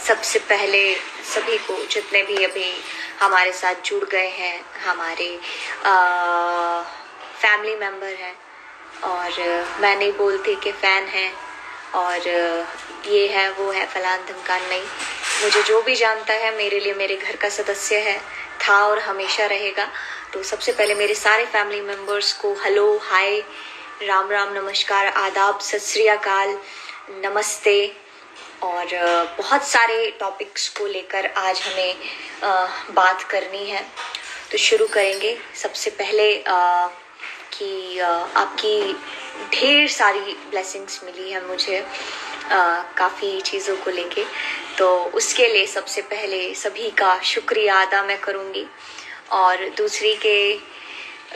सबसे पहले सभी को, जितने भी अभी हमारे साथ जुड़ गए हैं, हमारे फैमिली मेम्बर हैं, और मैं नहीं बोलती कि फ़ैन हैं और ये है वो है फलान धमकान, नहीं। मुझे जो भी जानता है मेरे लिए मेरे घर का सदस्य है, था और हमेशा रहेगा। तो सबसे पहले मेरे सारे फैमिली मेम्बर्स को हेलो, हाय, राम राम, नमस्कार, आदाब, सत श्री अकाल, नमस्ते। और बहुत सारे टॉपिक्स को लेकर आज हमें बात करनी है, तो शुरू करेंगे। सबसे पहले कि आपकी ढेर सारी ब्लेसिंग्स मिली है मुझे काफ़ी चीज़ों को लेके, तो उसके लिए सबसे पहले सभी का शुक्रिया अदा मैं करूँगी। और दूसरी के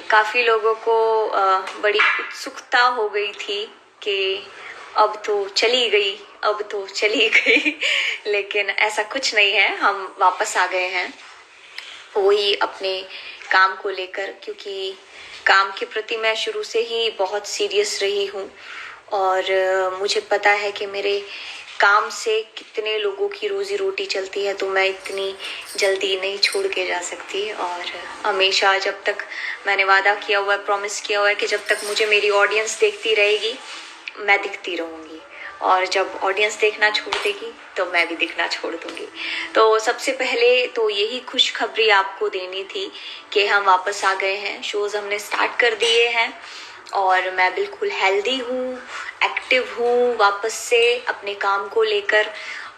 काफ़ी लोगों को बड़ी उत्सुकता हो गई थी कि अब तो चली गई, अब तो चली गई लेकिन ऐसा कुछ नहीं है, हम वापस आ गए हैं वही अपने काम को लेकर, क्योंकि काम के प्रति मैं शुरू से ही बहुत सीरियस रही हूँ और मुझे पता है कि मेरे काम से कितने लोगों की रोजी रोटी चलती है, तो मैं इतनी जल्दी नहीं छोड़ के जा सकती। और हमेशा जब तक मैंने वादा किया हुआ है, प्रॉमिस किया हुआ है कि जब तक मुझे मेरी ऑडियंस देखती रहेगी मैं दिखती रहूँगी, और जब ऑडियंस देखना छोड़ देगी तो मैं भी दिखना छोड़ दूँगी। तो सबसे पहले तो यही खुशखबरी आपको देनी थी कि हम वापस आ गए हैं, शोज़ हमने स्टार्ट कर दिए हैं और मैं बिल्कुल हेल्दी हूँ, एक्टिव हूँ वापस से अपने काम को लेकर।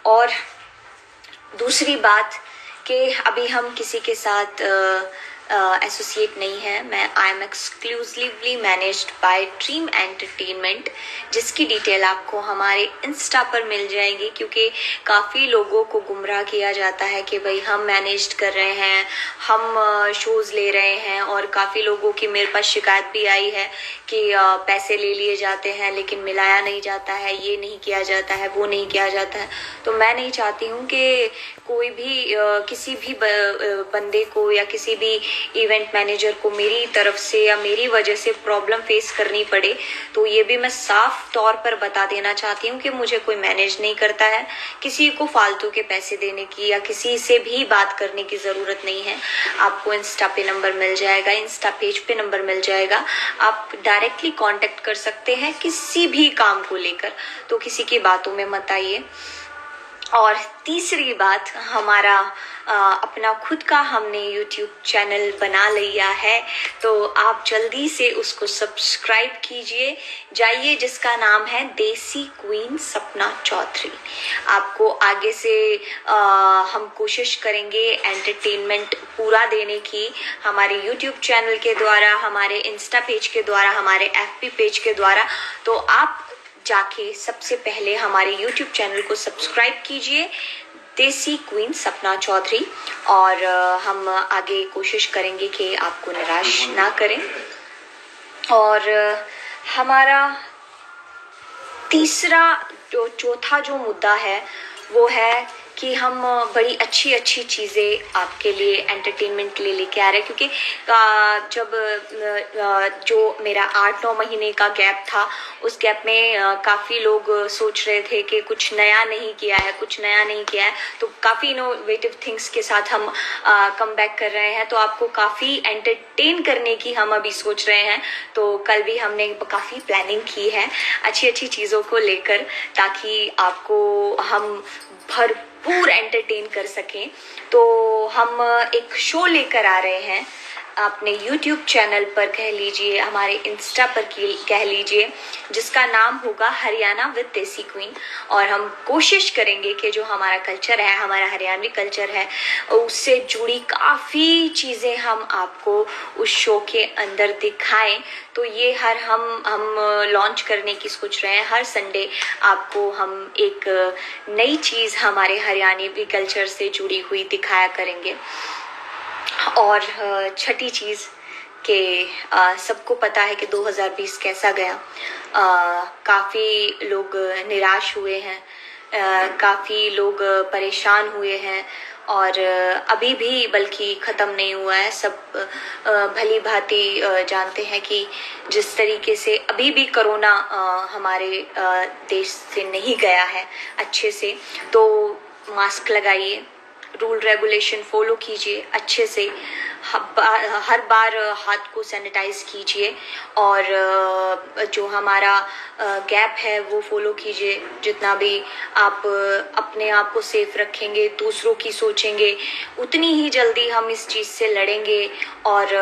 और दूसरी बात कि अभी हम किसी के साथ एसोसिएट नहीं है। मैं I am exclusively managed by dream entertainment, जिसकी डिटेल आपको हमारे इंस्टा पर मिल जाएगी, क्योंकि काफ़ी लोगों को गुमराह किया जाता है कि भाई हम मैनेज्ड कर रहे हैं, हम शोज़ ले रहे हैं, और काफ़ी लोगों की मेरे पास शिकायत भी आई है कि पैसे ले लिए जाते हैं लेकिन मिलाया नहीं जाता है, ये नहीं किया जाता है, वो नहीं किया जाता है। तो मैं नहीं चाहती हूँ कि कोई भी किसी भी बंदे को या किसी भी इवेंट मैनेजर को मेरी तरफ से या मेरी वजह से प्रॉब्लम फेस करनी पड़े। तो ये भी मैं साफ तौर पर बता देना चाहती हूँ कि मुझे कोई मैनेज नहीं करता है, किसी को फालतू के पैसे देने की या किसी से भी बात करने की ज़रूरत नहीं है। आपको इंस्टा पे नंबर मिल जाएगा, इंस्टा पेज पे नंबर मिल जाएगा, आप डायरेक्टली कांटेक्ट कर सकते हैं किसी भी काम को लेकर, तो किसी की बातों में मत आइए। और तीसरी बात, हमारा अपना खुद का हमने यूट्यूब चैनल बना लिया है, तो आप जल्दी से उसको सब्सक्राइब कीजिए जाइए, जिसका नाम है देसी क्वीन सपना चौधरी। आपको आगे से हम कोशिश करेंगे एंटरटेनमेंट पूरा देने की, हमारे यूट्यूब चैनल के द्वारा, हमारे इंस्टा पेज के द्वारा, हमारे एफबी पेज के द्वारा। तो आप जाके सबसे पहले हमारे YouTube चैनल को सब्सक्राइब कीजिए, देसी क्वीन सपना चौधरी, और हम आगे कोशिश करेंगे कि आपको निराश ना करें। और हमारा तीसरा चौथा जो मुद्दा है वो है कि हम बड़ी अच्छी अच्छी चीज़ें आपके लिए एंटरटेनमेंट के लिए लेके आ रहे हैं, क्योंकि जब जो मेरा 8-9 महीने का गैप था, उस गैप में काफ़ी लोग सोच रहे थे कि कुछ नया नहीं किया है, कुछ नया नहीं किया है, तो काफ़ी इनोवेटिव थिंग्स के साथ हम कम बैक कर रहे हैं। तो आपको काफ़ी एंटरटेन करने की हम अभी सोच रहे हैं। तो कल भी हमने काफ़ी प्लानिंग की है अच्छी अच्छी चीज़ों को लेकर, ताकि आपको हम भरपूर एंटरटेन कर सकें। तो हम एक शो लेकर आ रहे हैं अपने YouTube चैनल पर, कह लीजिए हमारे इंस्टा पर कह लीजिए, जिसका नाम होगा हरियाणा विद देसी क्वीन। और हम कोशिश करेंगे कि जो हमारा कल्चर है, हमारा हरियाणवी कल्चर है, उससे जुड़ी काफ़ी चीज़ें हम आपको उस शो के अंदर दिखाएं। तो ये हम लॉन्च करने की सोच रहे हैं। हर संडे आपको हम एक नई चीज़ हमारे हरियाणवी कल्चर से जुड़ी हुई दिखाया करेंगे। और छठी चीज़ कि सबको पता है कि 2020 कैसा गया। काफ़ी लोग निराश हुए हैं, काफ़ी लोग परेशान हुए हैं, और अभी भी बल्कि ख़त्म नहीं हुआ है। सब भली भांति जानते हैं कि जिस तरीके से अभी भी कोरोना हमारे देश से नहीं गया है अच्छे से, तो मास्क लगाइए, रूल रेगुलेशन फॉलो कीजिए अच्छे से, हर बार हाथ को सैनिटाइज कीजिए, और जो हमारा गैप है वो फॉलो कीजिए। जितना भी आप अपने आप को सेफ रखेंगे, दूसरों की सोचेंगे, उतनी ही जल्दी हम इस चीज़ से लड़ेंगे और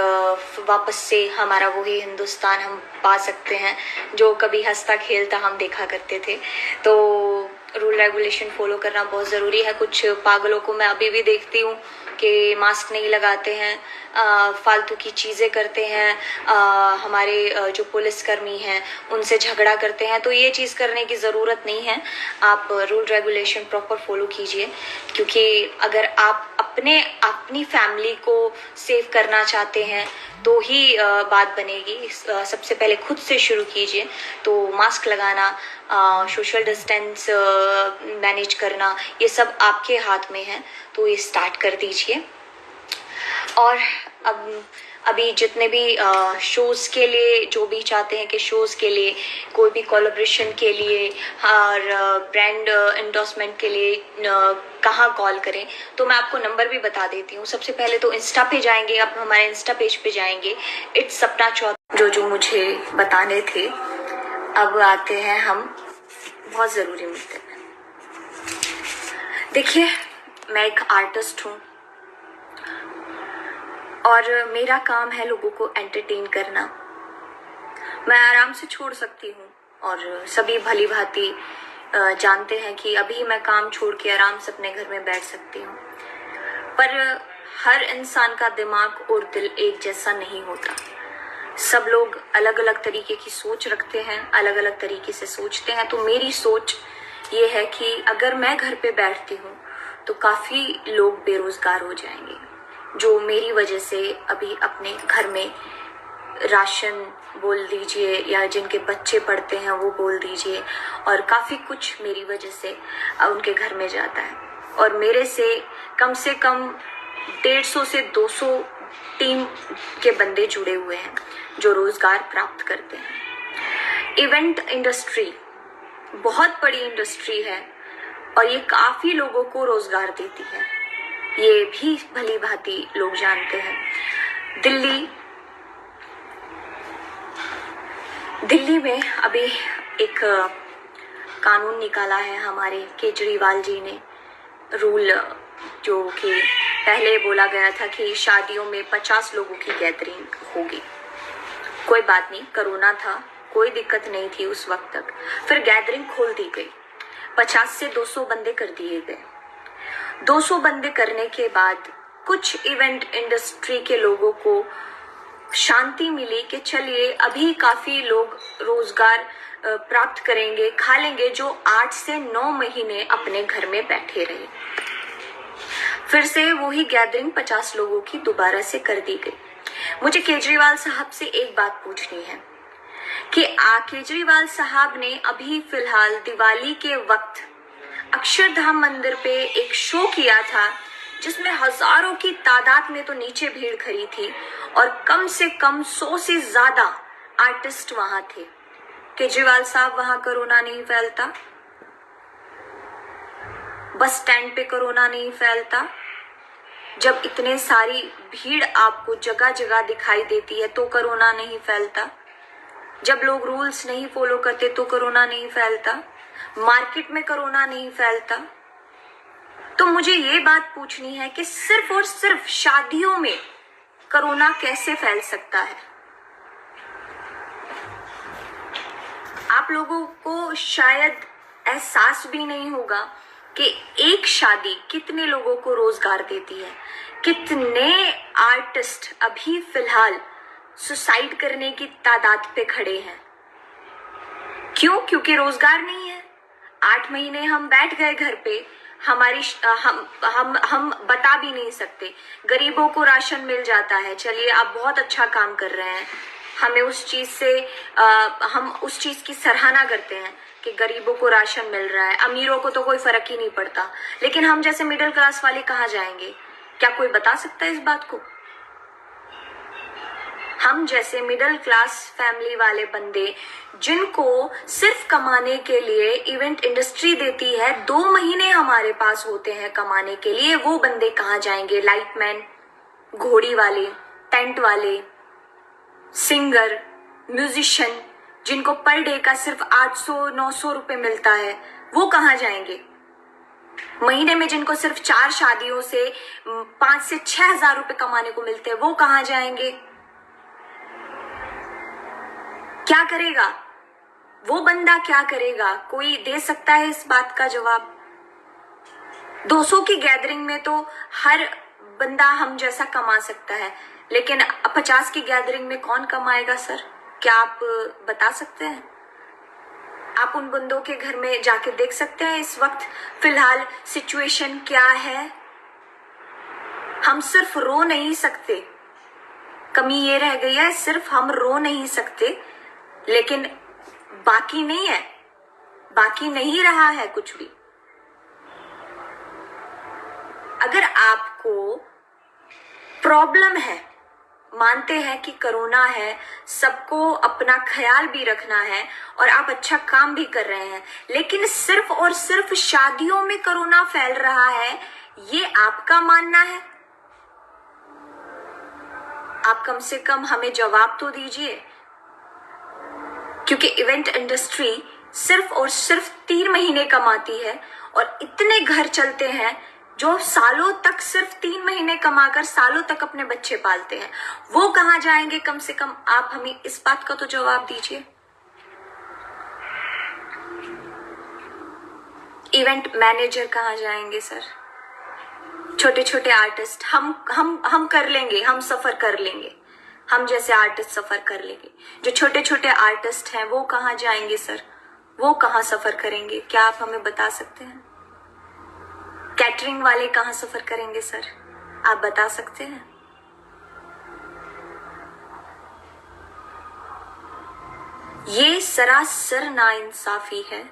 वापस से हमारा वही हिंदुस्तान हम पा सकते हैं जो कभी हंसता खेलता हम देखा करते थे। तो रूल रेगुलेशन फॉलो करना बहुत ज़रूरी है। कुछ पागलों को मैं अभी भी देखती हूँ कि मास्क नहीं लगाते हैं, फालतू की चीज़ें करते हैं, हमारे जो पुलिसकर्मी हैं उनसे झगड़ा करते हैं। तो ये चीज़ करने की ज़रूरत नहीं है। आप रूल रेगुलेशन प्रॉपर फॉलो कीजिए, क्योंकि अगर आप अपनी फैमिली को सेव करना चाहते हैं तो ही बात बनेगी। सबसे पहले खुद से शुरू कीजिए। तो मास्क लगाना, सोशल डिस्टेंस मैनेज करना, ये सब आपके हाथ में है, तो ये स्टार्ट कर दीजिए। और अभी जितने भी शोज़ के लिए जो भी चाहते हैं कि शोज़ के लिए कोई भी कोलैबोरेशन के लिए और ब्रांड एंडोर्समेंट के लिए कहाँ कॉल करें, तो मैं आपको नंबर भी बता देती हूँ। सबसे पहले तो इंस्टा पे जाएंगे, आप हमारे इंस्टा पेज पे जाएंगे, इट्स सपना चौधरी, जो मुझे बताने थे। अब आते हैं हम बहुत ज़रूरी मुद्दे पे। देखिए, मैं एक आर्टिस्ट हूँ और मेरा काम है लोगों को एंटरटेन करना। मैं आराम से छोड़ सकती हूँ और सभी भली भांति जानते हैं कि अभी मैं काम छोड़ के आराम से अपने घर में बैठ सकती हूँ, पर हर इंसान का दिमाग और दिल एक जैसा नहीं होता। सब लोग अलग अलग तरीके की सोच रखते हैं, अलग अलग तरीके से सोचते हैं। तो मेरी सोच ये है कि अगर मैं घर पे बैठती हूँ तो काफ़ी लोग बेरोजगार हो जाएंगे, जो मेरी वजह से अभी अपने घर में राशन बोल दीजिए या जिनके बच्चे पढ़ते हैं वो बोल दीजिए, और काफ़ी कुछ मेरी वजह से उनके घर में जाता है। और मेरे से कम 150 से 200 टीम के बंदे जुड़े हुए हैं जो रोजगार प्राप्त करते हैं। इवेंट इंडस्ट्री बहुत बड़ी इंडस्ट्री है और ये काफ़ी लोगों को रोजगार देती है, ये भी भली भांति लोग जानते हैं। दिल्ली में अभी एक कानून निकाला है हमारे केजरीवाल जी ने, रूल, जो कि पहले बोला गया था कि शादियों में 50 लोगों की गैदरिंग होगी। कोई बात नहीं, कोरोना था, कोई दिक्कत नहीं थी उस वक्त तक। फिर गैदरिंग खोल दी गई, 50 से 200 बंदे कर दिए गए। 200 बंदे करने के बाद कुछ इवेंट इंडस्ट्री के लोगों को शांति मिली कि चलिए अभी काफी लोग रोजगार प्राप्त करेंगे, खा लेंगे, जो 8 से 9 महीने अपने घर में बैठे रहे। फिर से वही गैदरिंग 50 लोगों की दोबारा से कर दी गई। मुझे केजरीवाल साहब से एक बात पूछनी है कि केजरीवाल साहब ने अभी फिलहाल दिवाली के वक्त अक्षरधाम मंदिर पे एक शो किया था जिसमें हजारों की तादाद में तो नीचे भीड़ खड़ी थी और कम से कम 100 से ज्यादा आर्टिस्ट वहां थे। केजरीवाल साहब, वहां कोरोना नहीं फैलता? बस स्टैंड पे कोरोना नहीं फैलता? जब इतने सारी भीड़ आपको जगह जगह दिखाई देती है तो कोरोना नहीं फैलता? जब लोग रूल्स नहीं फॉलो करते तो कोरोना नहीं फैलता? मार्केट में कोरोना नहीं फैलता? तो मुझे ये बात पूछनी है कि सिर्फ और सिर्फ शादियों में कोरोना कैसे फैल सकता है? आप लोगों को शायद एहसास भी नहीं होगा कि एक शादी कितने लोगों को रोजगार देती है। कितने आर्टिस्ट अभी फिलहाल सुसाइड करने की तादाद पे खड़े हैं। क्यों? क्योंकि रोजगार नहीं है। 8 महीने हम बैठ गए घर पे, हमारी हम बता भी नहीं सकते। गरीबों को राशन मिल जाता है, चलिए आप बहुत अच्छा काम कर रहे हैं, हमें उस चीज से हम उस चीज की सराहना करते हैं कि गरीबों को राशन मिल रहा है, अमीरों को तो कोई फर्क ही नहीं पड़ता। लेकिन हम जैसे मिडिल क्लास वाले कहाँ जाएंगे? क्या कोई बता सकता है इस बात को? हम जैसे मिडिल क्लास फैमिली वाले बंदे जिनको सिर्फ कमाने के लिए इवेंट इंडस्ट्री देती है, 2 महीने हमारे पास होते हैं कमाने के लिए, वो बंदे कहाँ जाएंगे? लाइटमैन, घोड़ी वाले, टेंट वाले, सिंगर, म्यूजिशियन जिनको पर डे का सिर्फ 800-900 रुपए मिलता है, वो कहाँ जाएंगे? महीने में जिनको सिर्फ 4 शादियों से 5 से 6 हजार रुपए कमाने को मिलते हैं, वो कहाँ जाएंगे? क्या करेगा वो बंदा? क्या करेगा? कोई दे सकता है इस बात का जवाब? 200 की गैदरिंग में तो हर बंदा हम जैसा कमा सकता है, लेकिन 50 की गैदरिंग में कौन कमाएगा सर? क्या आप बता सकते हैं? आप उन बंदों के घर में जाके देख सकते हैं इस वक्त फिलहाल सिचुएशन क्या है? हम सिर्फ रो नहीं सकते, कमी ये रह गई है, सिर्फ हम रो नहीं सकते, लेकिन बाकी नहीं है, बाकी नहीं रहा है कुछ भी। अगर आपको प्रॉब्लम है, मानते हैं कि कोरोना है, सबको अपना ख्याल भी रखना है और आप अच्छा काम भी कर रहे हैं, लेकिन सिर्फ और सिर्फ शादियों में कोरोना फैल रहा है, ये आपका मानना है? आप कम से कम हमें जवाब तो दीजिए, क्योंकि इवेंट इंडस्ट्री सिर्फ और सिर्फ 3 महीने कमाती है और इतने घर चलते हैं जो सालों तक सिर्फ 3 महीने कमाकर सालों तक अपने बच्चे पालते हैं, वो कहाँ जाएंगे? कम से कम आप हमें इस बात का तो जवाब दीजिए। इवेंट मैनेजर कहाँ जाएंगे सर? छोटे छोटे आर्टिस्ट हम कर लेंगे, हम सफर कर लेंगे, हम जैसे आर्टिस्ट सफर कर लेंगे। जो छोटे छोटे आर्टिस्ट हैं वो कहाँ जाएंगे सर? वो कहाँ सफर करेंगे? क्या आप हमें बता सकते हैं? कैटरिंग वाले कहाँ सफर करेंगे सर? आप बता सकते हैं? ये सरासर नाइंसाफी है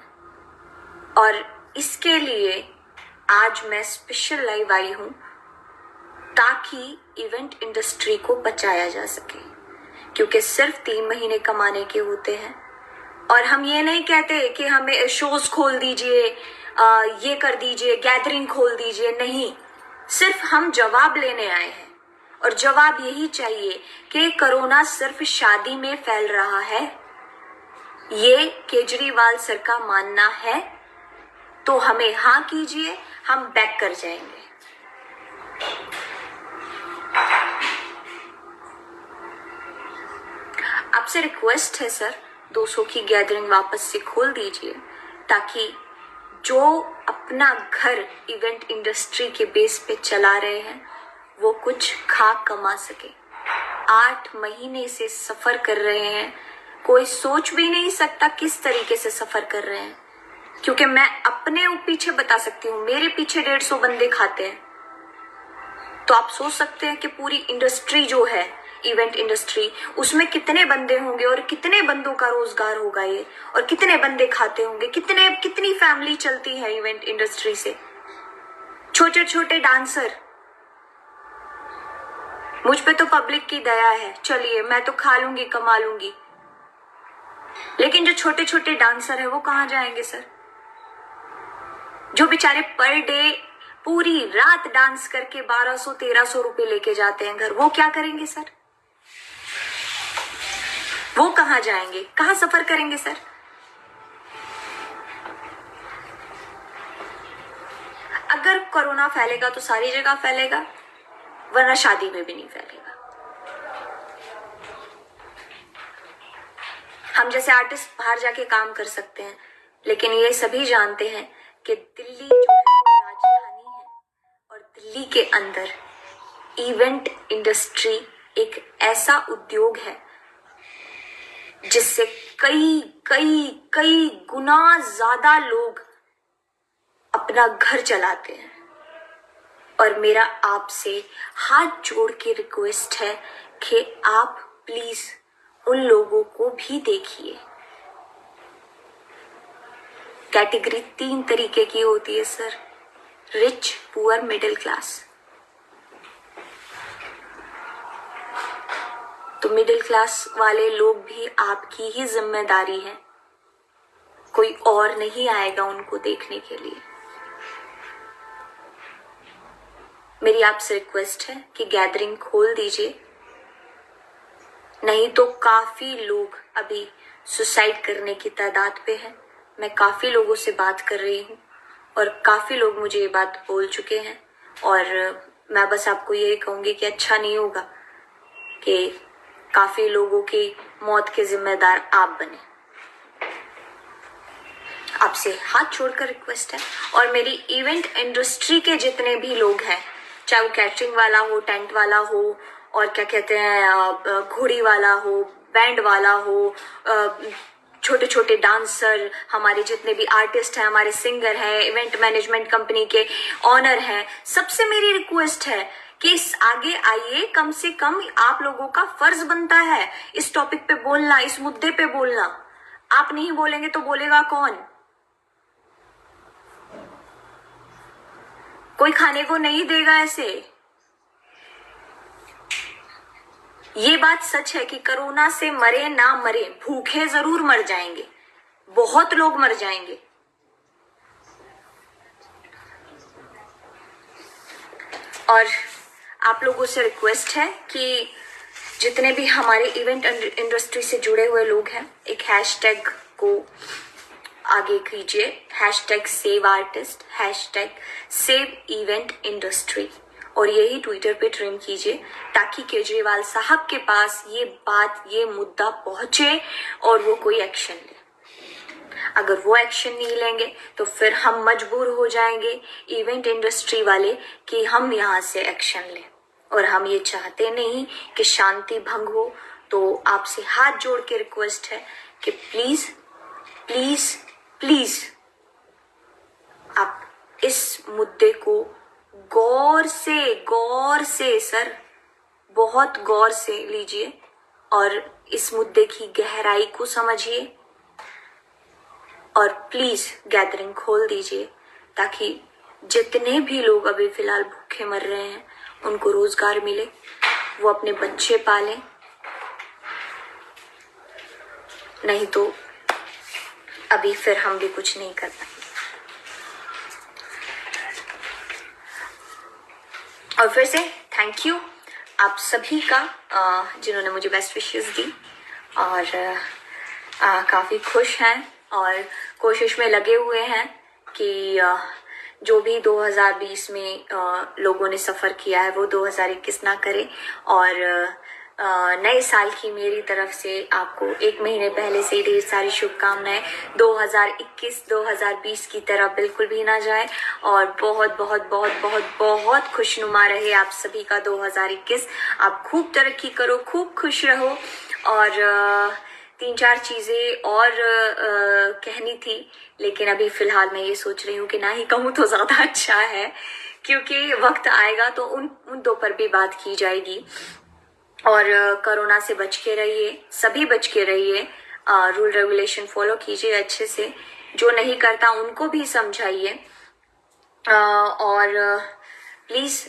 और इसके लिए आज मैं स्पेशल लाइव आई हूं ताकि इवेंट इंडस्ट्री को बचाया जा सके, क्योंकि सिर्फ 3 महीने कमाने के होते हैं। और हम ये नहीं कहते कि हमें शोज खोल दीजिए, ये कर दीजिए, गैदरिंग खोल दीजिए, नहीं, सिर्फ हम जवाब लेने आए हैं और जवाब यही चाहिए कि कोरोना सिर्फ शादी में फैल रहा है, ये केजरीवाल सर का मानना है, तो हमें हाँ कीजिए, हम बैक कर जाएंगे। आपसे रिक्वेस्ट है सर, 200 की गैदरिंग वापस से खोल दीजिए ताकि जो अपना घर इवेंट इंडस्ट्री के बेस पे चला रहे हैं वो कुछ खा कमा सके। 8 महीने से सफर कर रहे हैं, कोई सोच भी नहीं सकता किस तरीके से सफर कर रहे हैं, क्योंकि मैं अपने पीछे बता सकती हूँ, मेरे पीछे 150 बंदे खाते हैं, तो आप सोच सकते हैं कि पूरी इंडस्ट्री जो है इवेंट इंडस्ट्री, उसमें कितने बंदे होंगे और कितने बंदों का रोजगार होगा ये, और कितने बंदे खाते होंगे, कितनी फैमिली चलती है इवेंट इंडस्ट्री से। छोटे छोटे डांसर, मुझ पे तो पब्लिक की दया है, चलिए मैं तो खा लूंगी, कमा लूंगी, लेकिन जो छोटे छोटे डांसर है वो कहाँ जाएंगे सर? जो बेचारे पर डे पूरी रात डांस करके 1200-1300 रुपए लेके जाते हैं घर, वो क्या करेंगे सर? वो कहाँ जाएंगे? कहाँ सफर करेंगे सर? अगर कोरोना फैलेगा तो सारी जगह फैलेगा, वरना शादी में भी नहीं फैलेगा। हम जैसे आर्टिस्ट बाहर जाके काम कर सकते हैं, लेकिन ये सभी जानते हैं कि दिल्ली जो है राजधानी है और दिल्ली के अंदर इवेंट इंडस्ट्री एक ऐसा उद्योग है जिससे कई कई कई गुना ज्यादा लोग अपना घर चलाते हैं। और मेरा आपसे हाथ जोड़ के रिक्वेस्ट है कि आप प्लीज उन लोगों को भी देखिए। कैटेगरी 3 तरीके की होती है sir, rich, poor, middle class. तो मिडिल क्लास वाले लोग भी आपकी ही जिम्मेदारी है, कोई और नहीं आएगा उनको देखने के लिए। मेरी आपसे रिक्वेस्ट है कि गैदरिंग खोल दीजिए, नहीं तो काफी लोग अभी सुसाइड करने की तादाद पे हैं। मैं काफी लोगों से बात कर रही हूँ और काफी लोग मुझे ये बात बोल चुके हैं, और मैं बस आपको ये कहूंगी कि अच्छा नहीं होगा कि काफी लोगों की मौत के जिम्मेदार आप बने। आपसे हाथ जोड़कर रिक्वेस्ट है। और मेरी इवेंट इंडस्ट्री के जितने भी लोग हैं, चाहे वो कैटरिंग वाला हो, टेंट वाला हो, और क्या कहते हैं घोड़ी वाला हो, बैंड वाला हो, छोटे छोटे डांसर, हमारे जितने भी आर्टिस्ट हैं, हमारे सिंगर हैं, इवेंट मैनेजमेंट कंपनी के ऑनर हैं, सबसे मेरी रिक्वेस्ट है कि इस आगे आइए। कम से कम आप लोगों का फर्ज बनता है इस टॉपिक पे बोलना, इस मुद्दे पे बोलना। आप नहीं बोलेंगे तो बोलेगा कौन? कोई खाने को नहीं देगा ऐसे। ये बात सच है कि कोरोना से मरे ना मरे, भूखे जरूर मर जाएंगे, बहुत लोग मर जाएंगे। और आप लोगों से रिक्वेस्ट है कि जितने भी हमारे इवेंट इंडस्ट्री से जुड़े हुए लोग हैं, एक हैशटैग को आगे कीजिए, hashtag save artist, hashtag save event industry, और यही ट्विटर पे ट्रेंड कीजिए ताकि केजरीवाल साहब के पास ये बात, ये मुद्दा पहुंचे और वो कोई एक्शन ले। अगर वो एक्शन नहीं लेंगे तो फिर हम मजबूर हो जाएंगे इवेंट इंडस्ट्री वाले कि हम यहाँ से एक्शन लें, और हम ये चाहते नहीं कि शांति भंग हो। तो आपसे हाथ जोड़ के रिक्वेस्ट है कि प्लीज प्लीज प्लीज आप इस मुद्दे को गौर से सर, बहुत गौर से लीजिए और इस मुद्दे की गहराई को समझिए, और प्लीज गैदरिंग खोल दीजिए ताकि जितने भी लोग अभी फिलहाल भूखे मर रहे हैं उनको रोजगार मिले, वो अपने बच्चे पालें। नहीं तो अभी फिर हम भी कुछ नहीं कर पाएंगे। और फिर से थैंक यू आप सभी का जिन्होंने मुझे बेस्ट विशेस दी, और काफ़ी खुश हैं और कोशिश में लगे हुए हैं कि जो भी 2020 में लोगों ने सफ़र किया है वो 2021 ना करे। और नए साल की मेरी तरफ से आपको एक महीने पहले से ढेर सारी शुभकामनाएं। 2021 2020 की तरह बिल्कुल भी ना जाए, और बहुत बहुत बहुत बहुत बहुत खुशनुमा रहे आप सभी का 2021। आप खूब तरक्की करो, खूब खुश रहो। और 3-4 चीज़ें और कहनी थी, लेकिन अभी फ़िलहाल मैं ये सोच रही हूँ कि ना ही कहूँ तो ज़्यादा अच्छा है, क्योंकि वक्त आएगा तो उन मुद्दों पर भी बात की जाएगी। और कोरोना से बच के रहिए, सभी बच के रहिए, रूल रेगुलेशन फॉलो कीजिए अच्छे से, जो नहीं करता उनको भी समझाइए। और प्लीज़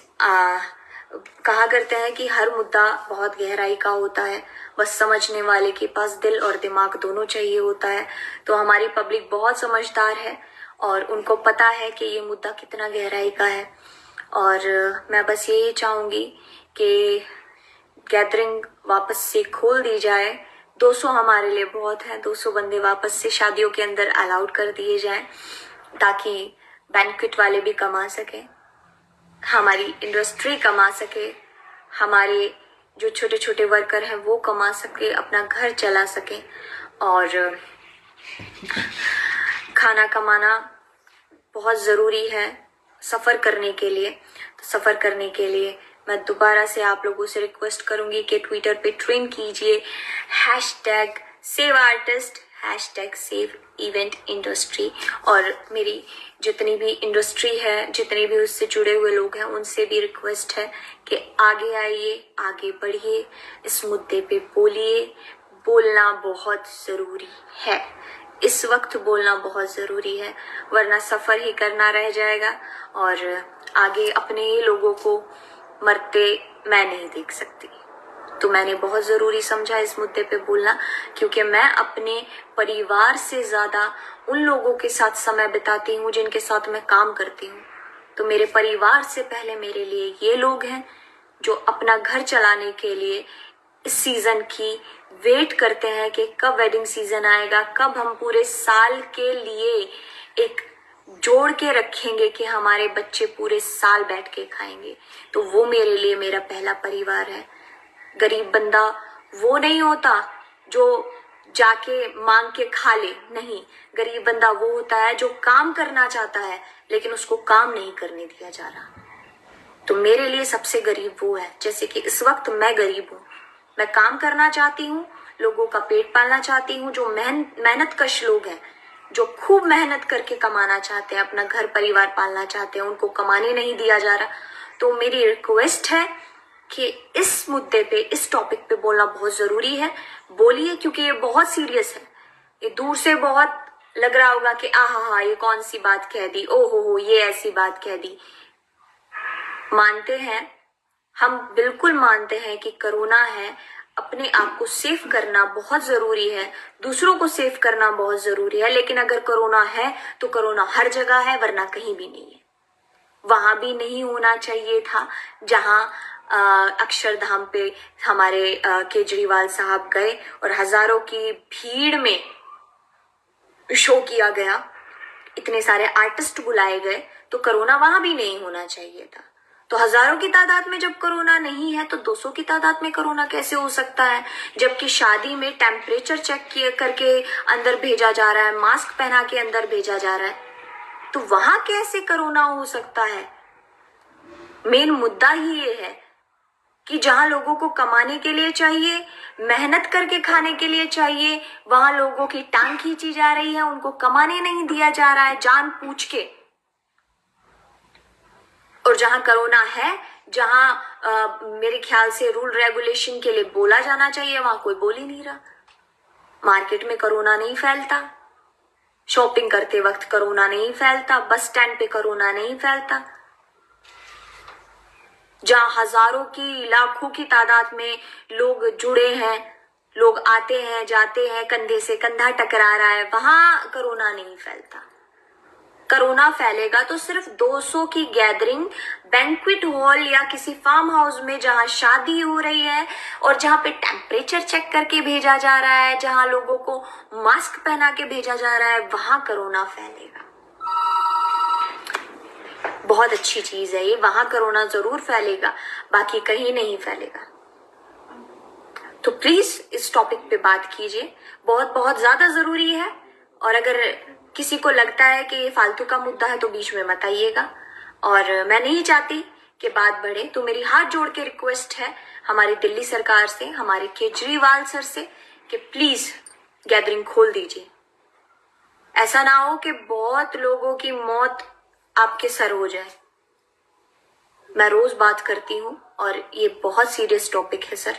कहा करते हैं कि हर मुद्दा बहुत गहराई का होता है, बस समझने वाले के पास दिल और दिमाग दोनों चाहिए होता है। तो हमारी पब्लिक बहुत समझदार है और उनको पता है कि ये मुद्दा कितना गहराई का है। और मैं बस यही चाहूँगी कि गैदरिंग वापस से खोल दी जाए। 200 हमारे लिए बहुत है, 200 बंदे वापस से शादियों के अंदर अलाउड कर दिए जाएं ताकि बैंक्वेट वाले भी कमा सकें, हमारी इंडस्ट्री कमा सके, हमारे जो छोटे छोटे वर्कर हैं वो कमा सके, अपना घर चला सके। और खाना कमाना बहुत ज़रूरी है सफ़र करने के लिए। तो सफ़र करने के लिए मैं दोबारा से आप लोगों से रिक्वेस्ट करूंगी कि ट्विटर पे ट्रेंड कीजिए hashtag save artist, hashtag save event industry. और मेरी जितनी भी इंडस्ट्री है, जितने भी उससे जुड़े हुए लोग हैं, उनसे भी रिक्वेस्ट है कि आगे आइए, आगे बढ़िए, इस मुद्दे पे बोलिए। बोलना बहुत ज़रूरी है, इस वक्त बोलना बहुत ज़रूरी है, वरना सफ़र ही करना रह जाएगा और आगे अपने ही लोगों को मरते मैं नहीं देख सकती। तो मैंने बहुत ज़रूरी समझा इस मुद्दे पे बोलना, क्योंकि मैं अपने परिवार से ज़्यादा उन लोगों के साथ समय बिताती हूँ जिनके साथ मैं काम करती हूँ। तो मेरे परिवार से पहले मेरे लिए ये लोग हैं जो अपना घर चलाने के लिए इस सीज़न की वेट करते हैं कि कब वेडिंग सीज़न आएगा, कब हम पूरे साल के लिए एक जोड़ के रखेंगे कि हमारे बच्चे पूरे साल बैठ के खाएंगे। तो वो मेरे लिए मेरा पहला परिवार है। गरीब बंदा वो नहीं होता जो जाके मांग के खा ले, नहीं, गरीब बंदा वो होता है जो काम करना चाहता है लेकिन उसको काम नहीं करने दिया जा रहा। तो मेरे लिए सबसे गरीब वो है। जैसे कि इस वक्त मैं गरीब हूँ, मैं काम करना चाहती हूँ, लोगों का पेट पालना चाहती हूँ, जो मेहनत कश लोग हैं, जो खूब मेहनत करके कमाना चाहते हैं, अपना घर परिवार पालना चाहते हैं, उनको कमाने नहीं दिया जा रहा। तो मेरी रिक्वेस्ट है कि इस मुद्दे पे, इस टॉपिक पे बोलना बहुत जरूरी है। बोलिए, क्योंकि ये बहुत सीरियस है। ये दूर से बहुत लग रहा होगा कि आहा ये कौन सी बात कह दी, ओ हो ये ऐसी बात कह दी। मानते हैं, हम बिल्कुल मानते हैं कि कोरोना है, अपने आप को सेफ करना बहुत जरूरी है, दूसरों को सेफ करना बहुत जरूरी है। लेकिन अगर कोरोना है तो कोरोना हर जगह है, वरना कहीं भी नहीं है। वहां भी नहीं होना चाहिए था जहां अक्षरधाम पे हमारे केजरीवाल साहब गए और हजारों की भीड़ में शो किया गया, इतने सारे आर्टिस्ट बुलाए गए, तो कोरोना वहां भी नहीं होना चाहिए था। तो हजारों की तादाद में जब कोरोना नहीं है तो 200 की तादाद में कोरोना कैसे हो सकता है? जबकि शादी में टेम्परेचर चेक किए करके अंदर भेजा जा रहा है, मास्क पहना के अंदर भेजा जा रहा है, तो वहां कैसे कोरोना हो सकता है? मेन मुद्दा ही ये है कि जहां लोगों को कमाने के लिए चाहिए, मेहनत करके खाने के लिए चाहिए, वहां लोगों की टांग खींची जा रही है, उनको कमाने नहीं दिया जा रहा है जान पूछ के। और जहां कोरोना है, जहां मेरे ख्याल से रूल रेगुलेशन के लिए बोला जाना चाहिए, वहां कोई बोल ही नहीं रहा। मार्केट में कोरोना नहीं फैलता, शॉपिंग करते वक्त कोरोना नहीं फैलता, बस स्टैंड पे कोरोना नहीं फैलता। जहां हजारों की, लाखों की तादाद में लोग जुड़े हैं, लोग आते हैं जाते हैं, कंधे से कंधा टकरा रहा है, वहां कोरोना नहीं फैलता। कोरोना फैलेगा तो सिर्फ 200 की गैदरिंग बैंक्वेट हॉल या किसी फार्म हाउस में जहां शादी हो रही है और जहां पे टेम्परेचर चेक करके भेजा जा रहा है, जहां लोगों को मास्क पहना के भेजा जा रहा है, वहां कोरोना फैलेगा। बहुत अच्छी चीज है ये, वहां कोरोना जरूर फैलेगा, बाकी कहीं नहीं फैलेगा। तो प्लीज इस टॉपिक पे बात कीजिए, बहुत बहुत ज्यादा जरूरी है। और अगर किसी को लगता है कि ये फालतू का मुद्दा है तो बीच में मत आइएगा। और मैं नहीं चाहती कि बात बढ़े, तो मेरी हाथ जोड़ के रिक्वेस्ट है हमारी दिल्ली सरकार से, हमारे केजरीवाल सर से, कि प्लीज गैदरिंग खोल दीजिए। ऐसा ना हो कि बहुत लोगों की मौत आपके सर हो जाए। मैं रोज बात करती हूँ और ये बहुत सीरियस टॉपिक है सर,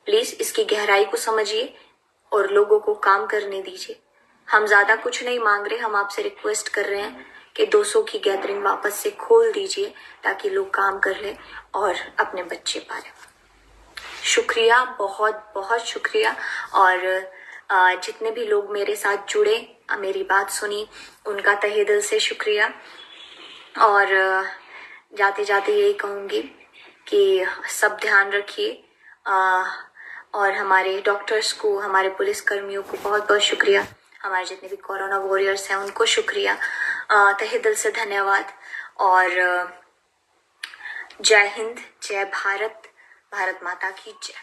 प्लीज इसकी गहराई को समझिए और लोगों को काम करने दीजिए। हम ज्यादा कुछ नहीं मांग रहे, हम आपसे रिक्वेस्ट कर रहे हैं कि 200 की गैदरिंग वापस से खोल दीजिए ताकि लोग काम कर लें और अपने बच्चे पालें। शुक्रिया, बहुत बहुत शुक्रिया। और जितने भी लोग मेरे साथ जुड़े, मेरी बात सुनी, उनका तहे दिल से शुक्रिया। और जाते जाते यही कहूँगी कि सब ध्यान रखिए, और हमारे डॉक्टर्स को, हमारे पुलिस कर्मियों को बहुत बहुत शुक्रिया, हमारे जितने भी कोरोना वॉरियर्स हैं उनको शुक्रिया, तहे दिल से धन्यवाद। और जय हिंद, जय भारत, भारत माता की जय।